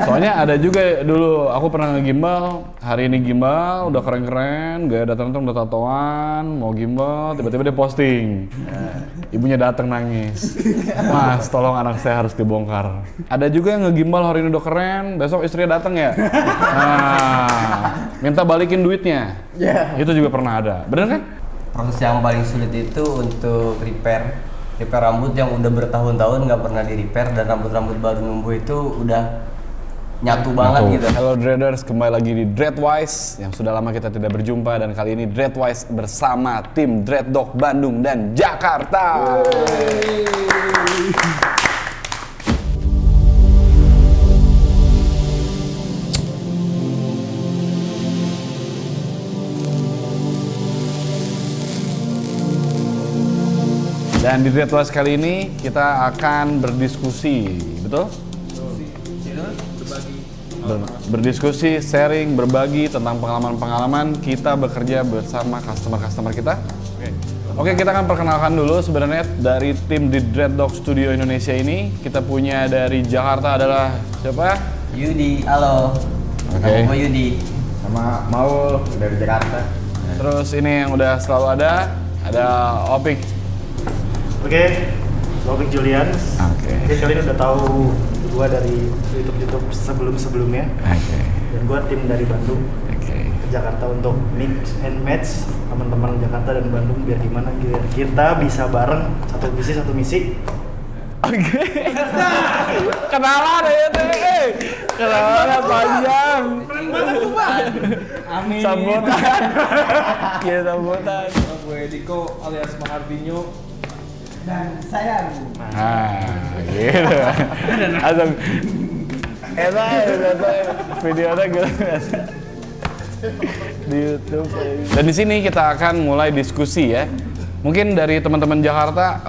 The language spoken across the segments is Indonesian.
Soalnya ada juga dulu aku pernah nge-gimbal, hari ini gimbal udah keren-keren, gaya datang udah tatoan, mau gimbal, tiba-tiba dia posting. Ibunya datang nangis. Mas, tolong anak saya harus dibongkar. Ada juga yang nge-gimbal hari ini udah keren, besok istrinya datang ya. Nah, minta balikin duitnya. Itu juga pernah ada. Bener kan? Proses yang paling sulit itu untuk repair rambut yang udah bertahun-tahun nggak pernah di repair, dan rambut-rambut baru numbuh itu udah nyatu banget gitu. Halo Dreaders, kembali lagi di Dreadwise yang sudah lama kita tidak berjumpa, dan kali ini Dreadwise bersama tim Dreaddog Bandung dan Jakarta. Dan di Dreadwise kali ini kita akan berdiskusi, betul? Berdiskusi, sharing, berbagi tentang pengalaman-pengalaman kita bekerja bersama customer-customer kita. Oke, kita akan perkenalkan dulu sebenarnya dari tim di Dreaddog Studio Indonesia ini. Kita punya dari Jakarta adalah siapa? Yudi, halo. Oke. Nama Yudi. Sama Maul dari Jakarta. Terus ini yang udah selalu ada Opik. Oke, Opik Julian. Oke. Mungkin kalian udah tahu gua dari YouTube sebelum-sebelumnya. Oke. Dan gua tim dari Bandung Oke. ke Jakarta untuk mix and match teman-teman Jakarta dan Bandung biar gimana kita bisa bareng satu misi. Oke. Kenalan ya teh. Kenalan panjang. Amin. Sambutan. Iya, sambutan. Gue Diko alias Mahardinho. Dan saya Nah, gitu. Asal videonya gitu di YouTube. Dan di sini kita akan mulai diskusi ya. Mungkin dari teman-teman Jakarta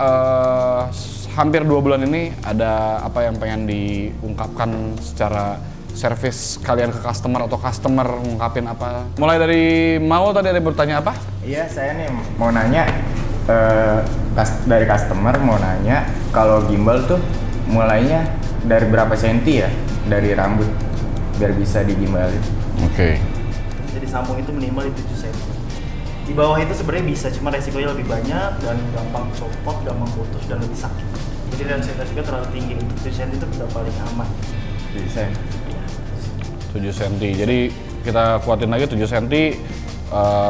hampir 2 bulan ini ada apa yang pengen diungkapkan secara service kalian ke customer, atau customer ngungkapin apa? Mulai dari Maul tadi ada bertanya apa? Iya, saya nih mau nanya dari customer mau nanya kalau gimbal tuh mulainya dari berapa senti ya dari rambut biar bisa digimbalin. Oke. Jadi sambung itu minimal di 7 cm. Di bawah itu sebenarnya bisa, cuma resikonya lebih banyak dan gampang copot, gampang putus dan lebih sakit. Jadi resiko terlalu tinggi. Untuk 7 cm itu udah paling aman. Bisa. 7 cm. Jadi kita kuatin lagi 7 cm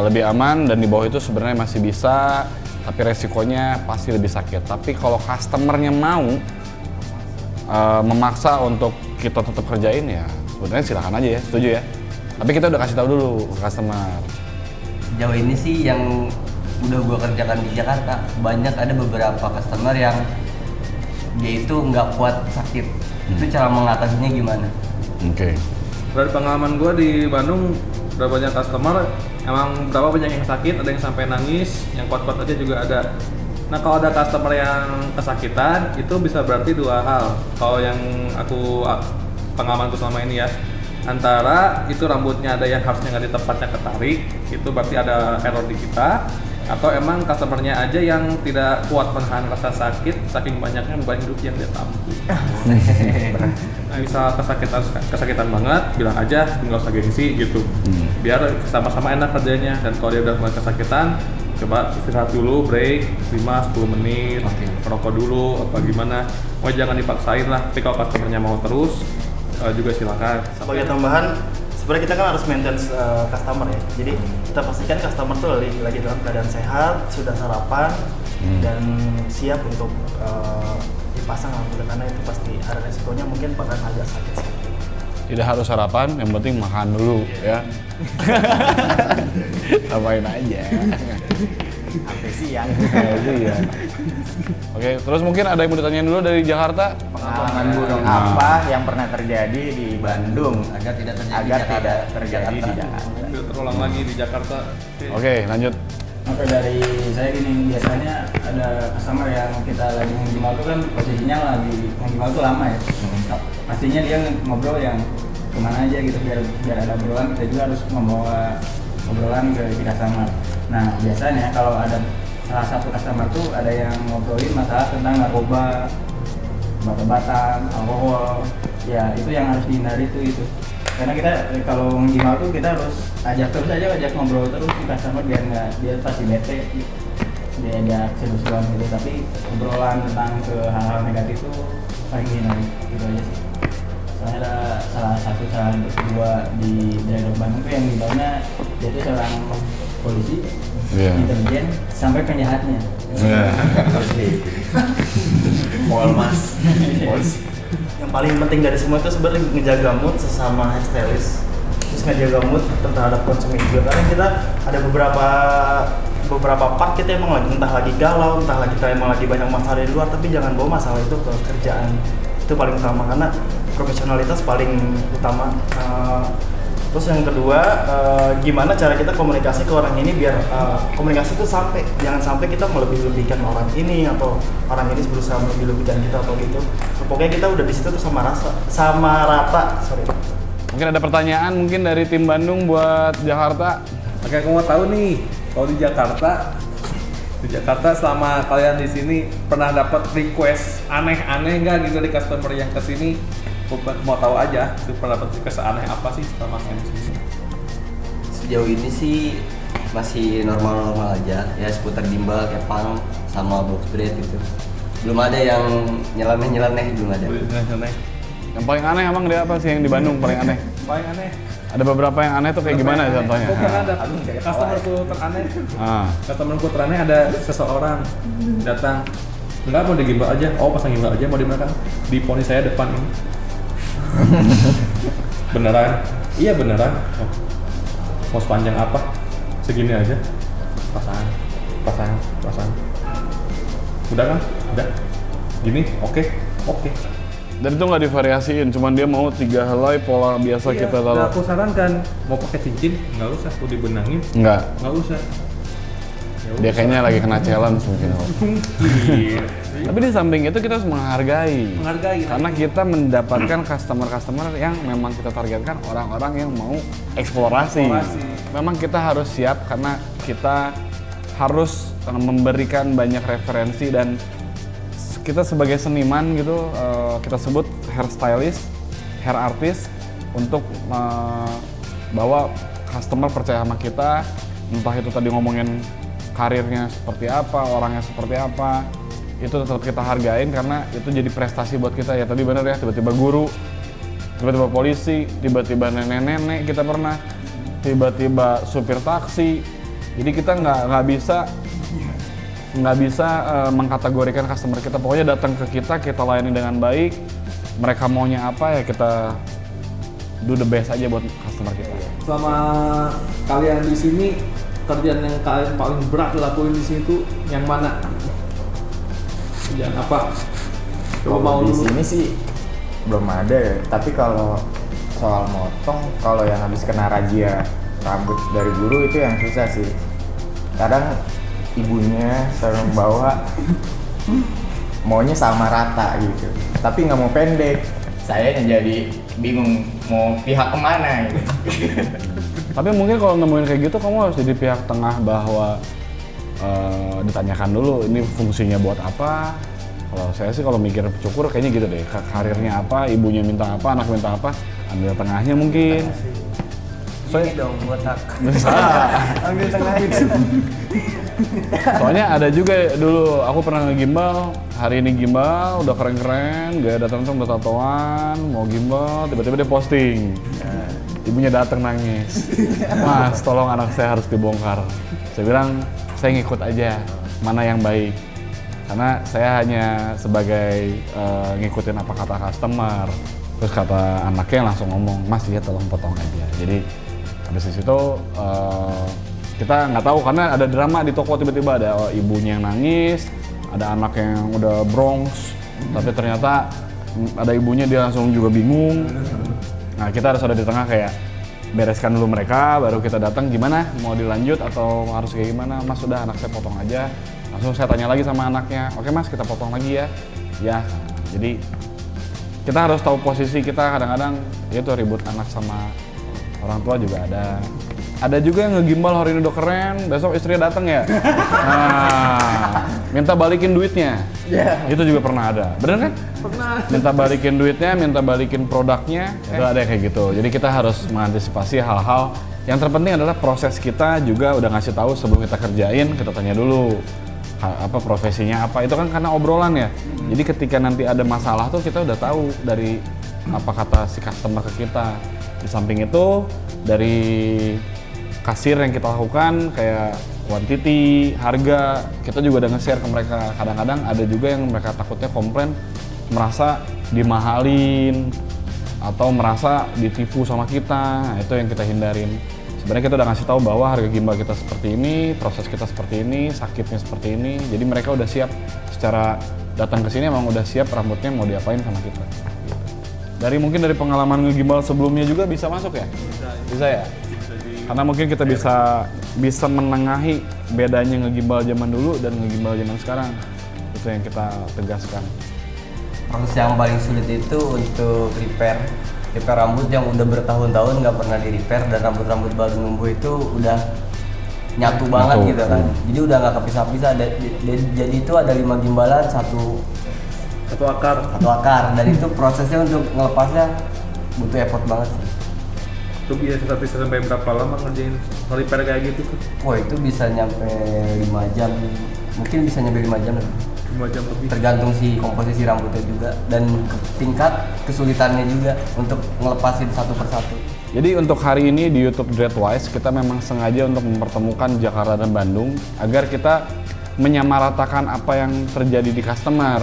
lebih aman, dan di bawah itu sebenarnya masih bisa, tapi resikonya pasti lebih sakit. Tapi kalau customernya mau memaksa untuk kita tetap kerjain, ya sebenarnya silakan aja ya, setuju ya. Tapi kita udah kasih tahu dulu ke customer. Sejauh ini sih yang udah gua kerjakan di Jakarta, banyak ada beberapa customer yang dia itu nggak kuat sakit. Itu cara mengatasinya gimana? Oke. Dari pengalaman gue di Bandung, udah banyak customer, emang berapa banyak yang sakit, ada yang sampai nangis, yang kuat-kuat aja juga ada. Nah, kalau ada customer yang kesakitan, itu bisa berarti 2 hal. Kalau yang aku pengalaman selama ini ya, antara itu rambutnya ada yang harusnya nggak di tempatnya ketarik, itu berarti ada error di kita, atau emang customernya aja yang tidak kuat menahan rasa sakit saking banyaknya beban hidup yang dia tampung. Nah, bisa kesakitan banget, bilang aja, nggak usah gengsi gitu. Biar sama-sama enak kerjanya. Dan kalau dia udah mulai kesakitan, coba istirahat dulu, break 5-10 menit, merokok dulu apa gimana. Oh, jangan dipaksain lah. Tapi kalau customernya mau terus, juga silakan. Sebagai tambahan, sebenarnya kita kan harus maintain customer ya. Jadi kita pastikan customer tuh lagi dalam keadaan sehat, sudah sarapan, dan siap untuk dipasang rambut, karena itu pasti ada resikonya, mungkin bahkan agak sakit sedikit. Tidak harus sarapan, yang penting makan dulu ya. Apain aja. Sampai siang. Iya. Oke, terus mungkin ada yang mau ditanyain dulu dari Jakarta? Pengalaman burung apa yang pernah terjadi di Bandung Agar tidak terjadi agar di tidak Jakarta. terjadi di Jakarta? Biar terulang lagi di Jakarta. Oke, lanjut. Oke, dari saya gini, biasanya ada customer yang kita lagi ngegimbal tuh kan posisinya lagi ngegimbal tuh lama ya. Pastinya dia ngobrol yang kemana aja gitu, biar ada obrolan, kita juga harus membawa obrolan ke customer. Nah, biasanya kalau ada salah satu customer tuh ada yang ngobrolin masalah tentang narkoba, obat-obatan, alkohol. Ya itu yang harus dihindari itu. Karena kita kalau menggimal tuh kita harus ajak ngobrol terus ke customer biar nggak dia pasti bete gitu. Dia ajak seru-seruan gitu, tapi obrolan tentang ke hal-hal negatif tuh paling dihindari gitu aja sih. Soalnya ada salah dua di daerah Bandung tuh yang gimbalnya dia tuh seorang polisi, intelijen sampai penjahatnya. Polmas. Yang paling penting dari semua itu sebenarnya ngejaga mood sesama hairstylist, terus ngejaga mood terhadap konsumen juga, karena kita ada beberapa part kita emang lagi entah lagi galau, entah lagi kita emang lagi banyak masalah di luar, tapi jangan bawa masalah itu ke kerjaan. Itu paling utama karena profesionalitas paling utama. Terus yang kedua, gimana cara kita komunikasi ke orang ini biar komunikasi itu sampai, jangan sampai kita melebih-lebihkan orang ini atau orang ini berusaha melebih-lebihkan kita atau gitu. Pokoknya kita udah di situ tuh sama rata. Mungkin ada pertanyaan mungkin dari tim Bandung buat Jakarta. Oke, aku mau tahu nih, kalau di Jakarta selama kalian di sini pernah dapat request aneh-aneh nggak gitu dari customer yang kesini? Mau tahu aja, pernah dapat request aneh apa sih selama di sini? Sejauh ini sih masih normal-normal aja, ya seputar gimbal, kepang, sama box braid gitu. Belum ada yang nyeleneh, belum ada. Yang paling aneh emang dia apa sih yang di Bandung paling aneh? Paling aneh. Ada beberapa yang aneh tuh kayak gimana contohnya? Aku pernah ada customerku teraneh. Ah. Customerku teraneh ada seseorang datang, enggak mau digimbal aja, pasang gimbal aja mau di mana? Di poni saya depan ini. Beneran? Iya beneran. Mau sepanjang apa? Segini aja. Pasang. Udah kan? Udah. Gini? Oke. Dan itu nggak divariasiin, cuman dia mau 3 helai pola biasa kita Nah, taruh. aku sarankan mau pakai cincin nggak usah, mau dibenangin Nggak. usah. Dia kayaknya lagi kena challenge mungkin. Iya. Tapi di samping itu kita harus menghargai. Menghargai. Karena kita mendapatkan customer yang memang kita targetkan orang-orang yang mau eksplorasi. Memang kita harus siap karena kita harus memberikan banyak referensi dan kita sebagai seniman gitu, kita sebut hair stylist, hair artist untuk bahwa customer percaya sama kita, entah itu tadi ngomongin karirnya seperti apa, orangnya seperti apa, itu tetap kita hargain karena itu jadi prestasi buat kita. Ya tadi bener ya, tiba-tiba guru, tiba-tiba polisi, tiba-tiba nenek-nenek kita pernah, tiba-tiba supir taksi. Jadi kita nggak bisa mengkategorikan customer kita. Pokoknya datang ke kita layani dengan baik. Mereka maunya apa ya kita do the best aja buat customer kita. Selama kalian di sini, kerjaan yang kalian paling berat lakuin di sini tuh yang mana? Kerjaan apa? Coba mau Di dulu. sini sih belum ada ya. Tapi kalau soal motong, kalau yang habis kena razia rambut dari guru itu yang susah sih. Kadang ibunya sering bawa maunya sama rata gitu, tapi nggak mau pendek. Saya jadi bingung mau pihak kemana gitu. Tapi mungkin kalau nemuin kayak gitu kamu harus jadi pihak tengah bahwa ditanyakan dulu ini fungsinya buat apa. Kalau saya sih kalau mikir cukur kayaknya gitu deh, karirnya apa, ibunya minta apa, anak minta apa, ambil tengahnya mungkin. Ini dong botak. Ambil tengahnya. Soalnya ada juga dulu aku pernah ngegimbal, hari ini gimbal udah keren-keren, gaya datang udah tatoan, mau gimbal, tiba-tiba dia posting. Ibunya datang nangis. Mas, tolong anak saya harus dibongkar. Saya bilang, saya ngikut aja mana yang baik. Karena saya hanya sebagai ngikutin apa kata customer. Terus kata anaknya langsung ngomong, Mas ya tolong potong aja. Jadi habis di situ kita nggak tahu karena ada drama di toko, tiba-tiba ada ibunya yang nangis, ada anak yang udah bronx, tapi ternyata ada ibunya dia langsung juga bingung. Nah kita harus ada di tengah kayak bereskan dulu mereka, baru kita datang gimana mau dilanjut atau harus kayak gimana. Mas sudah anak saya potong aja, langsung saya tanya lagi sama anaknya, oke mas kita potong lagi ya. Ya jadi kita harus tahu posisi kita, kadang-kadang itu ribut anak sama orang tua juga ada. ada juga yang ngegimbal hari ini udah keren, besok istrinya datang ya. Nah, minta balikin duitnya. Itu juga pernah ada. Bener kan? Pernah. Minta balikin duitnya, minta balikin produknya, itu ada kayak gitu. Jadi kita harus mengantisipasi hal-hal. Yang terpenting adalah proses kita juga udah ngasih tahu sebelum kita kerjain, kita tanya dulu apa profesinya apa. Itu kan karena obrolan ya. Jadi ketika nanti ada masalah tuh kita udah tahu dari apa kata si customer ke kita. Di samping itu dari kasir yang kita lakukan kayak quantity, harga, kita juga udah nge-share ke mereka. Kadang-kadang ada juga yang mereka takutnya komplain merasa dimahalin atau merasa ditipu sama kita. Nah, itu yang kita hindarin. Sebenarnya kita udah ngasih tahu bahwa harga gimbal kita seperti ini, proses kita seperti ini, sakitnya seperti ini. Jadi mereka udah siap secara datang ke sini emang udah siap rambutnya mau diapain sama kita. Mungkin dari pengalaman ngegimbal sebelumnya juga bisa masuk ya? Bisa ya? Karena mungkin kita bisa menengahi bedanya ngegimbal zaman dulu dan ngegimbal zaman sekarang. Itu yang kita tegaskan. Proses yang paling sulit itu untuk repair rambut yang udah bertahun-tahun nggak pernah di repair, dan rambut-rambut baru numbuh itu udah nyatu banget gitu kan. Jadi udah nggak kepisah-pisah. Jadi itu ada 5 gimbalan, satu akar, dan itu prosesnya untuk melepasnya butuh effort banget sih. Itu bisa sampai berapa lama ngerjain repair kayak gitu tuh? Wah, itu bisa nyampe 5 jam, mungkin bisa nyampe 5 jam lebih. 5 jam lebih. Tergantung si komposisi rambutnya juga dan tingkat kesulitannya juga untuk ngelepasin satu persatu. Jadi untuk hari ini di YouTube Dreadwise kita memang sengaja untuk mempertemukan Jakarta dan Bandung agar kita menyamaratakan apa yang terjadi di customer.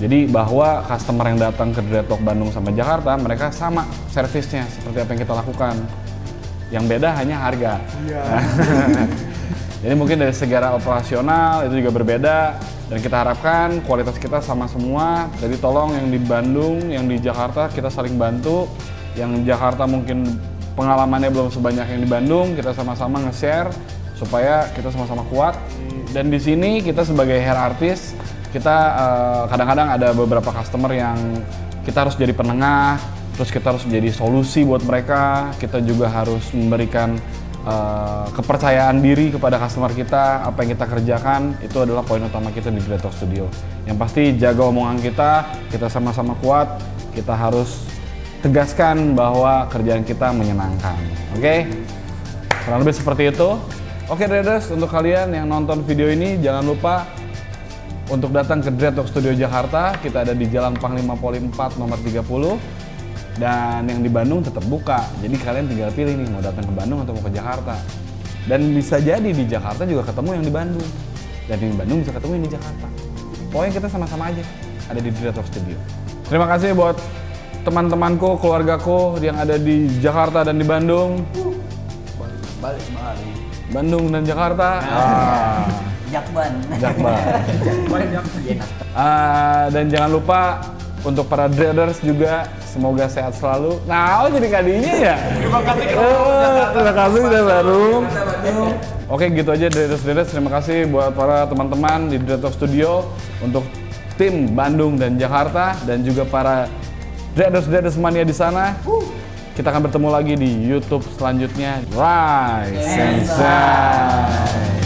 Jadi bahwa customer yang datang ke Dreadtalk Bandung sama Jakarta, mereka sama servisnya seperti apa yang kita lakukan. Yang beda hanya harga. Jadi mungkin dari segala operasional itu juga berbeda, dan kita harapkan kualitas kita sama semua. Jadi tolong yang di Bandung, yang di Jakarta kita saling bantu. Yang Jakarta mungkin pengalamannya belum sebanyak yang di Bandung, kita sama-sama nge-share supaya kita sama-sama kuat. Dan di sini kita sebagai hair artist, kita kadang-kadang ada beberapa customer yang kita harus jadi penengah, terus kita harus jadi solusi buat mereka. Kita juga harus memberikan kepercayaan diri kepada customer kita. Apa yang kita kerjakan itu adalah poin utama kita di Dreadtalk Studio. Yang pasti jaga omongan kita sama-sama kuat. Kita harus tegaskan bahwa kerjaan kita menyenangkan. Oke? Kurang lebih seperti itu. Oke Dreaders, untuk kalian yang nonton video ini jangan lupa untuk datang ke Dreadtalk Studio Jakarta. Kita ada di Jalan Panglima Poli 4 nomor 30. Dan yang di Bandung tetap buka. Jadi kalian tinggal pilih nih mau datang ke Bandung atau mau ke Jakarta. Dan bisa jadi di Jakarta juga ketemu yang di Bandung. Dan yang di Bandung bisa ketemu yang di Jakarta. Pokoknya kita sama-sama aja ada di Dreadtalk Studio. Terima kasih buat teman-temanku, keluargaku yang ada di Jakarta dan di Bandung. Balik. Bandung dan Jakarta. Jakban. Dan jangan lupa untuk para Dreaders juga semoga sehat selalu. Nah, jadi kadinya ya. Terima kasih udah baru. Oke, gitu aja Dreaders. Terima kasih buat para teman-teman di Dreadtalk Studio, untuk tim Bandung dan Jakarta, dan juga para Dreaders mania di sana. Kita akan bertemu lagi di YouTube selanjutnya. Rise and Shine.